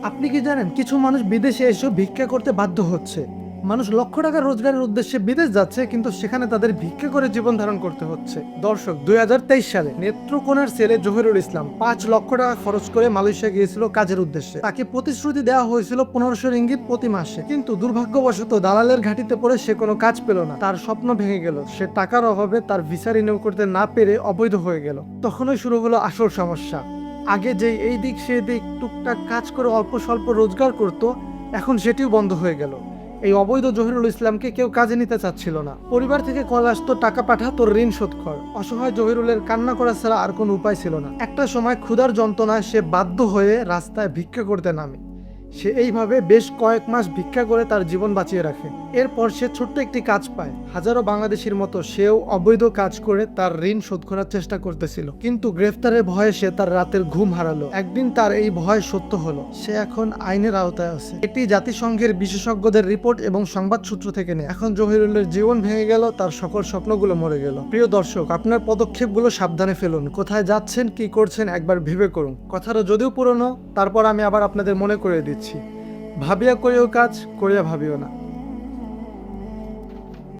আপনি কি জানেন কিছু মানুষ বিদেশে এসেও ভিক্ষা করতে বাধ্য হচ্ছে? মানুষ লক্ষ টাকা রোজগারের উদ্দেশ্যে বিদেশ যাচ্ছে, কিন্তু সেখানে তাদের ভিক্ষা করে জীবন ধারণ করতে হচ্ছে। দর্শক, 2023 সালে নেত্রকোনার ছেলে জহিরুল ইসলাম 5 লক্ষ টাকা খরচ করে মালয়েশিয়া গিয়েছিল কাজের উদ্দেশ্যে। তাকে প্রতিশ্রুতি দেওয়া হয়েছিল 1500 রিঙ্গিত প্রতি মাসে, কিন্তু দুর্ভাগ্যবশত দালালের ঘাটিতে পড়ে সে কোনো কাজ পেল না। তার স্বপ্ন ভেঙে গেল। সে টাকার অভাবে তার ভিসা রিনিউ করতে না পেরে অবৈধ হয়ে গেল। তখনই শুরু হলো আসল সমস্যা। আগে যে এই দিক সে দিক টুকটাক কাজ করে অল্প স্বল্প রোজগার করত, এখন সেটিও বন্ধ হয়ে গেল। এই অবৈধ জহিরুল ইসলামকে কেউ কাজে নিতে চাচ্ছিল না। পরিবার থেকে কল আসতো, টাকা পাঠা, তোর ঋণ শোধ কর। অসহায় জহিরুলের কান্না করা ছাড়া আর কোনো উপায় ছিল না। একটা সময় ক্ষুধার যন্ত্রণায় সে বাধ্য হয়ে রাস্তায় ভিক্ষা করতে নামে। সে এইভাবে বেশ কয়েক মাস ভিক্ষা করে তার জীবন বাঁচিয়ে রাখে। এরপর সে ছোট্ট একটি কাজ পায়। হাজারো বাংলাদেশির মতো সেও অবৈধ কাজ করে তার ঋণ শোধ করার চেষ্টা করতেছিল, কিন্তু গ্রেফতারের ভয়ে সে তার রাতের ঘুম হারালো। একদিন তার এই ভয় সত্য হলো। সে এখন আইনের আওতায় আছে। এটি জাতিসংঘের বিশেষজ্ঞদের রিপোর্ট এবং সংবাদ সূত্র থেকে নেয়। এখন জহিরুলের জীবন ভেঙে গেল, তার সকল স্বপ্নগুলো মরে গেল। প্রিয় দর্শক, আপনার পদক্ষেপগুলো সাবধানে ফেলুন। কোথায় যাচ্ছেন, কি করছেন, একবার ভেবে করুন। কথাটা যদিও পুরনো, তারপর আমি আবার আপনাদের মনে করে দিচ্ছি, ভাবিয়া করিও কাজ, করিয়া ভাবিও না।